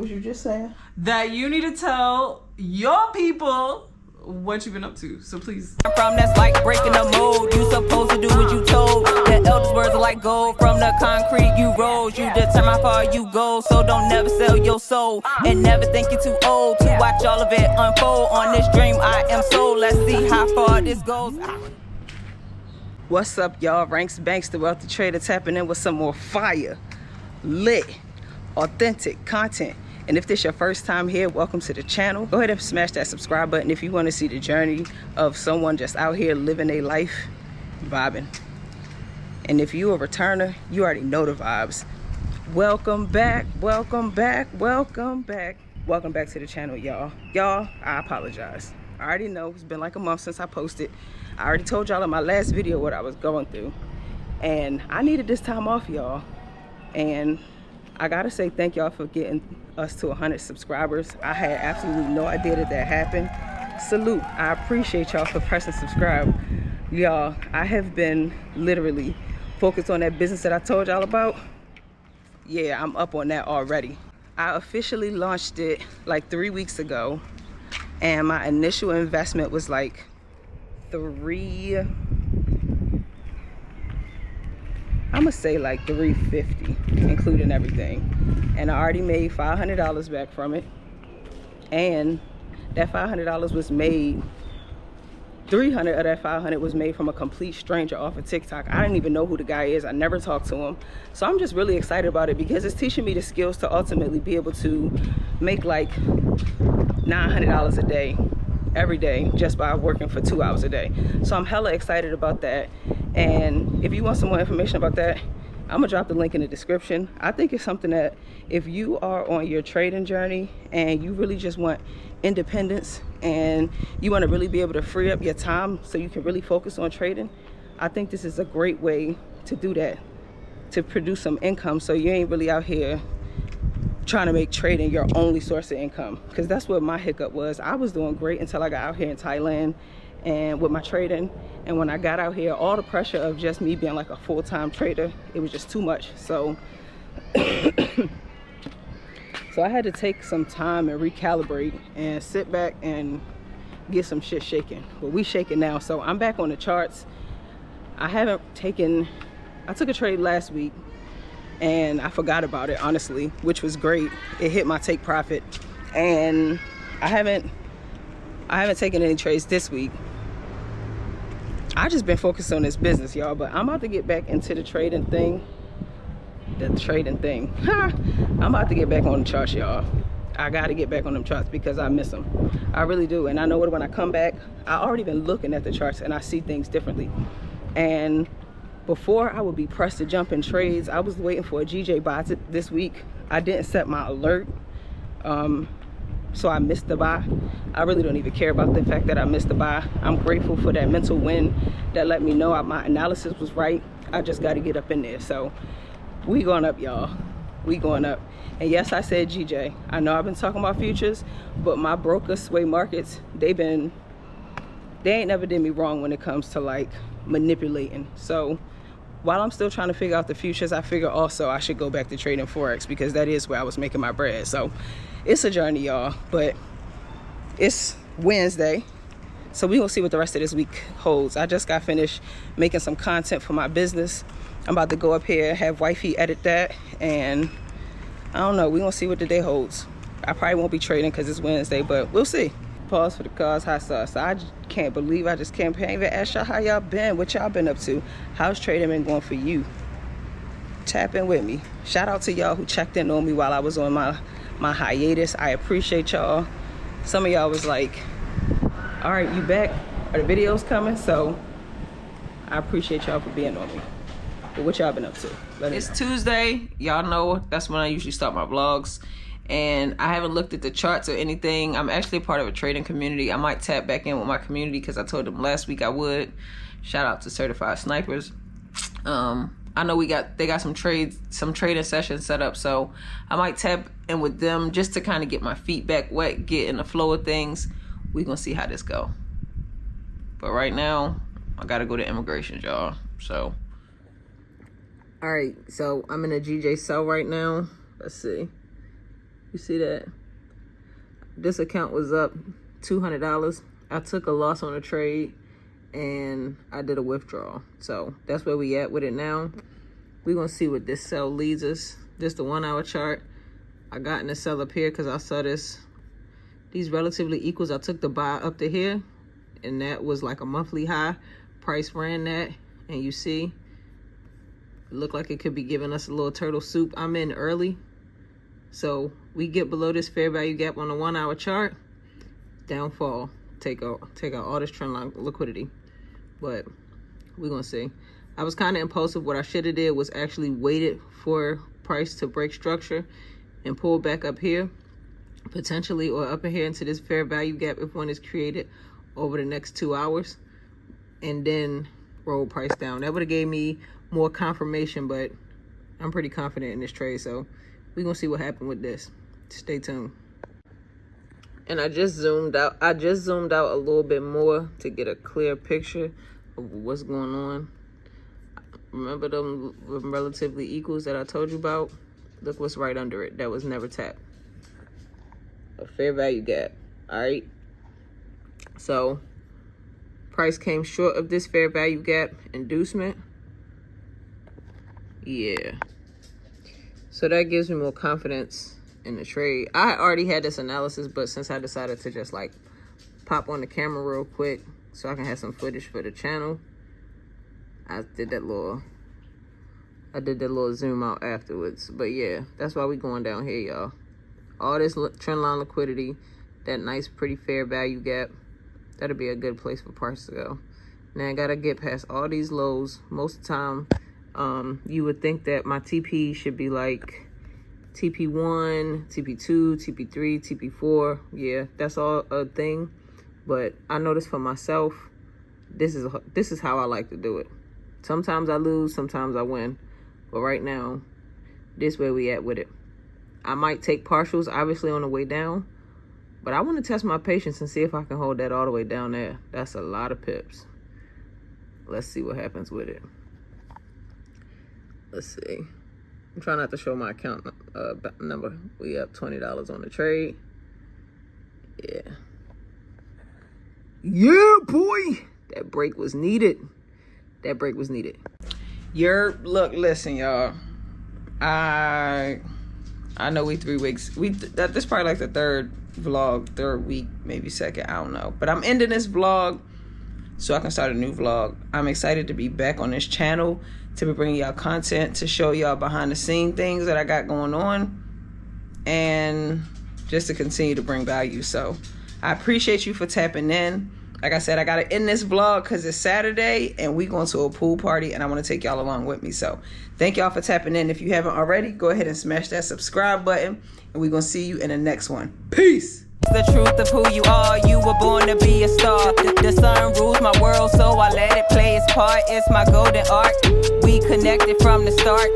What you just saying? That you need to tell your people what you've been up to. So please. From that's like breaking the mold. You supposed to do what you told. The elders' words are like gold. From the concrete you rose. You determine how far you go. So don't never sell your soul. And never think you're too old to watch all of it unfold. On this dream I am sold. Let's see how far this goes. What's up, y'all? Ranks Banks, the Wealthy Trader, tapping in with some more fire, lit, authentic content. And if this is your first time here, welcome to the channel. Go ahead and smash that subscribe button if you want to see the journey of someone just out here living their life, vibing. And if you're a returner, you already know the vibes. Welcome back, welcome back, welcome back. Welcome back to the channel, y'all. Y'all, I apologize. I already know it's been like a month since I posted. I already told y'all in my last video what I was going through. And I needed this time off, y'all. And I gotta say thank y'all for getting us to 100 subscribers. I had absolutely no idea that happened. Salute. I appreciate y'all for pressing subscribe. Y'all, I have been literally focused on that business that I told y'all about. Yeah, I'm up on that already. I officially launched it like 3 weeks ago, and my initial investment was like I'm gonna say like $350, including everything. And I already made $500 back from it. And that $500 was made, 300 of that 500 was made from a complete stranger off of TikTok. I didn't even know who the guy is. I never talked to him. So I'm just really excited about it because it's teaching me the skills to ultimately be able to make like $900 a day, every day, just by working for 2 hours a day. So I'm hella excited about that. And if you want some more information about that, I'm gonna drop the link in the description. I think it's something that if you are on your trading journey and you really just want independence and you want to really be able to free up your time so you can really focus on trading, I think this is a great way to do that, to produce some income so you ain't really out here trying to make trading your only source of income. Because that's what my hiccup was. I was doing great until I got out here in Thailand and with my trading. And when I got out here, all the pressure of just me being like a full-time trader, it was just too much. So so I had to take some time and recalibrate and sit back and get some shit shaking. But we shaking now. So I'm back on the charts. I took a trade last week and I forgot about it, honestly, which was great. It hit my take profit. And I haven't taken any trades this week. I just been focused on this business, y'all, but I'm about to get back into the trading thing. I'm about to get back on the charts, y'all. I gotta get back on them charts because I miss them. I really do. And I know when I come back, I already been looking at the charts and I see things differently. And before I would be pressed to jump in trades, I was waiting for a GJ buy this week. I didn't set my alert. So I missed the buy. I really don't even care about the fact that I missed the buy. I'm grateful for that mental win that let me know my analysis was right. I just got to get up in there. So we going up, y'all. We going up. And yes, I said GJ. I know I've been talking about futures, but my broker sway markets, they ain't never did me wrong when it comes to like manipulating. So while I'm still trying to figure out the futures, I figure also I should go back to trading Forex because that is where I was making my bread. So it's a journey, y'all, but it's Wednesday. So we gonna see what the rest of this week holds. I just got finished making some content for my business. I'm about to go up here, have wifey edit that, and I don't know, we gonna see what the day holds. I probably won't be trading because it's Wednesday, but we'll see. Pause for the cause, hot sauce. I can't believe I just can't even ask y'all how y'all been, what y'all been up to. How's trading been going for you? Tap in with me. Shout out to y'all who checked in on me while I was on my hiatus. I appreciate y'all. Some of y'all was like, all right, you back? Are the videos coming? So I appreciate y'all for being on me. But what y'all been up to? It's Tuesday. Y'all know that's when I usually start my vlogs. And I haven't looked at the charts or anything. I'm actually a part of a trading community. I might tap back in with my community because I told them last week I would. Shout out to Certified Snipers. I know they got some trading sessions set up, so I might tap in with them just to kind of get my feet back wet, get in the flow of things. We gonna see how this go. But right now, I gotta go to immigration, y'all. So, all right. So I'm in a GJ sell right now. Let's see. You see that? This account was up $200. I took a loss on a trade and I did a withdrawal. So that's where we at with it now. We're gonna see what this sell leads us. This the 1 hour chart. I got in the sell up here because I saw these relatively equals. I took the buy up to here and that was like a monthly high. Price ran that and you see, it looked like it could be giving us a little turtle soup. I'm in early. So we get below this fair value gap on the 1 hour chart, downfall, take out all this trend line liquidity. But we're gonna see. I was kind of impulsive. What I should have did was actually waited for price to break structure and pull back up here, potentially, or up in here into this fair value gap if one is created over the next 2 hours, and then roll price down. That would have gave me more confirmation, but I'm pretty confident in this trade, so we're gonna see what happened with this. Stay tuned. And I just zoomed out a little bit more to get a clear picture of what's going on. Remember them relatively equals that I told you about? Look what's right under it. That was never tapped. A fair value gap. All right. So price came short of this fair value gap inducement. Yeah. So that gives me more confidence in the trade. I already had this analysis, but since I decided to just like pop on the camera real quick so I can have some footage for the channel, I did that little zoom out afterwards. But yeah, that's why we going down here, y'all. All this trend line liquidity, that nice pretty fair value gap, that'll be a good place for price to go. Now I gotta get past all these lows. Most of the time, you would think that my TP should be like TP1, TP2, TP3, TP4. Yeah, that's all a thing. But I noticed for myself, this is how I like to do it. Sometimes I lose, sometimes I win. But right now, this where we at with it. I might take partials, obviously, on the way down. But I want to test my patience and see if I can hold that all the way down there. That's a lot of pips. Let's see what happens with it. Let's see. I'm trying not to show my account number. We up $20 on the trade. Yeah. Yeah, boy. That break was needed. That break was needed. Look, listen, y'all. I know we 3 weeks. This probably like the third week, maybe second. I don't know. But I'm ending this vlog so I can start a new vlog. I'm excited to be back on this channel, to be bringing y'all content, to show y'all behind the scene things that I got going on, and just to continue to bring value. So I appreciate you for tapping in. Like I said, I gotta end this vlog because it's Saturday and we going to a pool party and I want to take y'all along with me. So thank y'all for tapping in. If you haven't already, go ahead and smash that subscribe button and we're gonna see you in the next one. Peace. The truth of who you are, you were born to be a star. The sun rules my world, so I let it play its part. It's my golden art. We connected from the start.